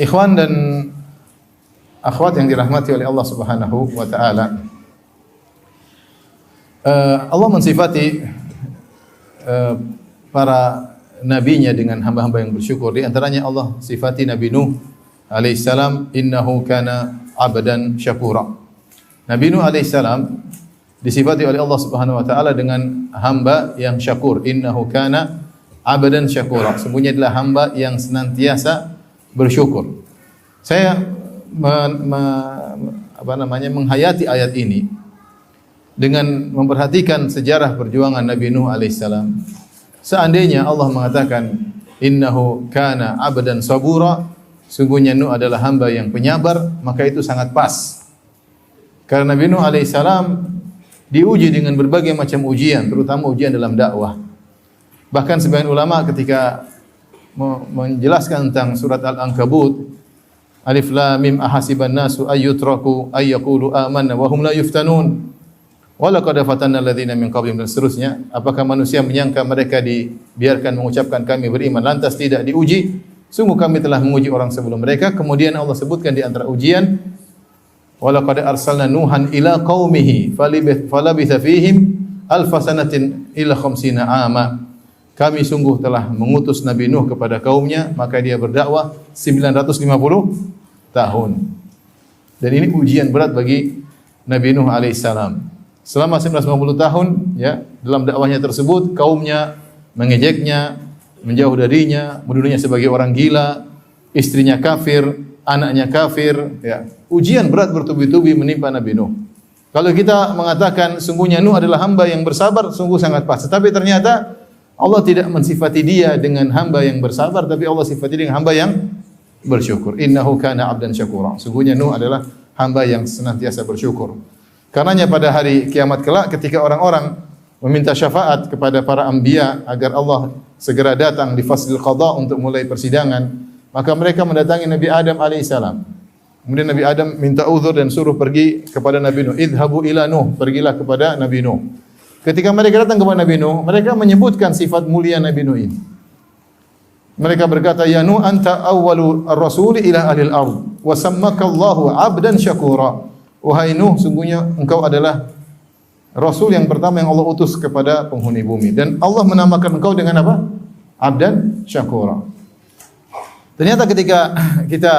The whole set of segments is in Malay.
Ikhwan dan akhwat yang dirahmati oleh Allah Subhanahu wa taala. Allah mensifati para nabinya dengan hamba-hamba yang bersyukur. Di antaranya Allah sifati Nabi Nuh alaihissalam, innahu kana abdan syakura. Nabi Nuh alaihissalam disifati oleh Allah Subhanahu wa taala dengan hamba yang syakur. Innahu kana abdan syakura. Sesungguhnya adalah hamba yang senantiasa bersyukur. Saya menghayati ayat ini dengan memperhatikan sejarah perjuangan Nabi Nuh alaihissalam. Seandainya Allah mengatakan innahu kana abdan sabura, sungguhnya Nuh adalah hamba yang penyabar, maka itu sangat pas. Karena Nabi Nuh alaihissalam diuji dengan berbagai macam ujian, terutama ujian dalam dakwah. Bahkan sebagian ulama ketika menjelaskan tentang surat Al-Ankabut, Alif Lam Mim ahasiban nasu ayyutraku ayyaqulu amanna wa hum la yuftanun. Walaqad fatanna alladziina min qablihim, dan seterusnya. Apakah manusia menyangka mereka dibiarkan mengucapkan kami beriman lantas tidak diuji? Sungguh kami telah menguji orang sebelum mereka. Kemudian Allah sebutkan di antara ujian, walaqad arsalna nuhan ila qaumihi falabitha fihim alfa sanatin ila khamsina ama. Kami sungguh telah mengutus Nabi Nuh kepada kaumnya, maka dia berdakwah 950 tahun. Dan ini ujian berat bagi Nabi Nuh alaihissalam. Selama 950 tahun, ya, dalam dakwahnya tersebut kaumnya mengejeknya, menjauh darinya, menuduhnya sebagai orang gila, istrinya kafir, anaknya kafir, ya. Ujian berat bertubi-tubi menimpa Nabi Nuh. Kalau kita mengatakan sungguhnya Nuh adalah hamba yang bersabar, sungguh sangat pas. Tapi ternyata Allah tidak mensifati dia dengan hamba yang bersabar, tapi Allah sifati dengan hamba yang bersyukur. Innahu kana abdan syakura. Sungguhnya Nuh adalah hamba yang senantiasa bersyukur. Karenanya pada hari kiamat kelak ketika orang-orang meminta syafaat kepada para anbiya agar Allah segera datang di faslil qada untuk mulai persidangan, maka mereka mendatangi Nabi Adam alaihissalam. Kemudian Nabi Adam minta uzur dan suruh pergi kepada Nabi Nuh. Idhabu ila Nuh, pergilah kepada Nabi Nuh. Ketika mereka datang kepada Nabi Nuh, mereka menyebutkan sifat mulia Nabi Nuh ini. Mereka berkata, ya Nuh anta awwalu ar-rasuli ila ahlil ardh wa sammaka Allahu 'abdan syakura. Wahai Nuh, sungguhnya engkau adalah Rasul yang pertama yang Allah utus kepada penghuni bumi. Dan Allah menamakan engkau dengan apa? Abdan syakura. Ternyata ketika kita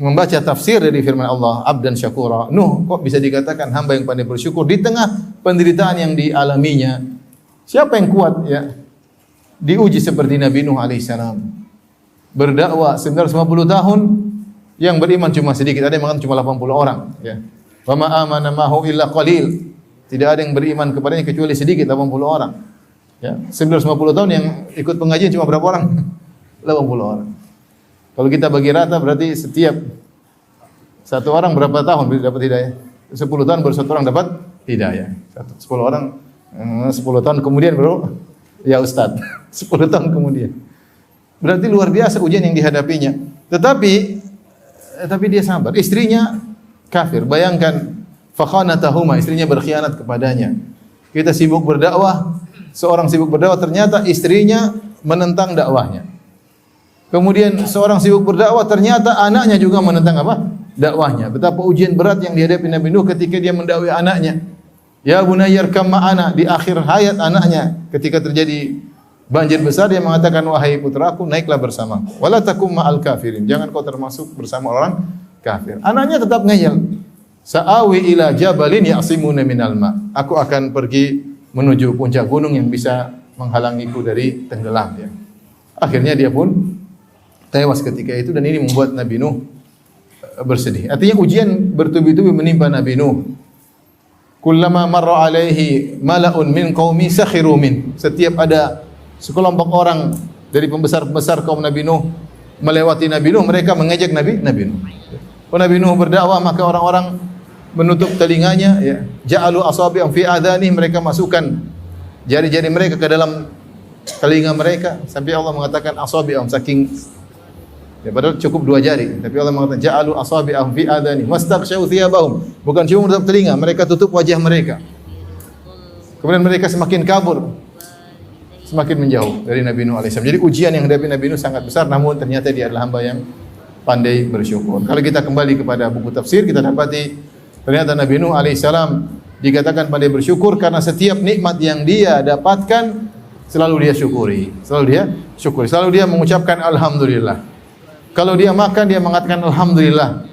membaca tafsir dari firman Allah, Abdan syakura, Nuh kok bisa dikatakan hamba yang pandai bersyukur di tengah penderitaan yang dialaminya. Siapa yang kuat, ya, diuji seperti Nabi Nuh alaihissalam. Berdakwah 950 tahun, yang beriman cuma sedikit, ada yang mengatakan cuma 80 orang, ya. Wa ma amana mahu illa qalil. Tidak ada yang beriman kepadanya kecuali sedikit, 80 orang. Ya, 950 tahun yang ikut pengajian cuma berapa orang? 80 orang. Kalau kita bagi rata berarti setiap satu orang berapa tahun dapat hidayah? 10 tahun baru satu orang dapat hidayah. 10 orang 10 tahun kemudian baru ya Ustaz. 10 tahun kemudian. Berarti luar biasa ujian yang dihadapinya. Tetapi dia sabar. Istrinya kafir. Bayangkan, fakhanatahuma, istrinya berkhianat kepadanya. Kita sibuk berdakwah, seorang sibuk berdakwah, ternyata istrinya menentang dakwahnya. Kemudian seorang sibuk berdakwah, ternyata anaknya juga menentang apa? Dakwahnya. Betapa ujian berat yang dihadapi Nabi Nuh ketika dia mendakwai anaknya. Ya bunayyar kam ma'ana, di akhir hayat anaknya ketika terjadi banjir besar, dia mengatakan, wahai putraku, naiklah bersamaku. Wala takum ma'al kafirin, jangan kau termasuk bersama orang kafir. Anaknya tetap ngeyel. Sa'awi ila jabalin ya'simuna minal ma. Aku akan pergi menuju puncak gunung yang bisa menghalangiku dari tenggelam, ya. Akhirnya dia pun tewas ketika itu, dan ini membuat Nabi Nuh bersedih. Artinya ujian bertubi-tubi menimpa Nabi Nuh. Kullama marra alaihi mala'un min qaumi sakhiru min. Setiap ada sekelompok orang dari pembesar-pembesar kaum Nabi Nuh melewati Nabi Nuh, mereka mengejek Nabi Nuh. Kalau Nabi Nuh berdakwah, maka orang-orang menutup telinganya, ya. Ja'alu asabi'ahum fi adhanihim, mereka masukkan jari-jari mereka ke dalam telinga mereka, sampai Allah mengatakan asabi'ahum, saking, ya, padahal cukup 2 jari, tapi Allah mengatakan ja'alu asabi'ahum fi adhanihim wastaghshaw thiyabahum, bukan cuma menutup telinga, mereka tutup wajah mereka. Kemudian mereka semakin kabur, semakin menjauh dari Nabi Nuh alaihissalam. Jadi ujian yang dihadapi Nabi Nuh sangat besar, namun ternyata dia adalah hamba yang pandai bersyukur. Kalau kita kembali kepada buku tafsir, kita dapati ternyata Nabi Nuh alaihissalam dikatakan pandai bersyukur karena setiap nikmat yang dia dapatkan selalu dia syukuri, selalu dia mengucapkan alhamdulillah. Kalau dia makan, dia mengatakan alhamdulillah.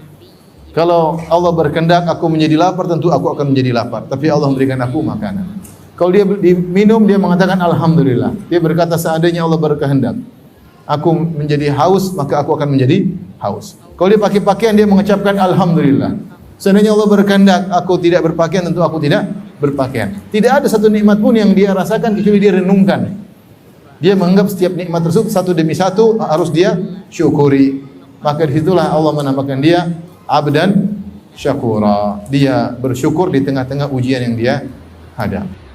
Kalau Allah berkehendak aku menjadi lapar, tentu aku akan menjadi lapar. Tapi Allah memberikan aku makanan. Kalau dia minum, dia mengatakan alhamdulillah. Dia berkata seandainya Allah berkehendak aku menjadi haus, maka aku akan menjadi haus. Kalau dia pakai pakaian, dia mengucapkan alhamdulillah. Seandainya Allah berkehendak aku tidak berpakaian, tentu aku tidak berpakaian. Tidak ada satu nikmat pun yang dia rasakan kecuali dia renungkan. Dia menganggap setiap nikmat tersebut satu demi satu harus dia syukuri. Maka disitulah Allah menamakan dia abdan syakura. Dia bersyukur di tengah-tengah ujian yang dia hadapi.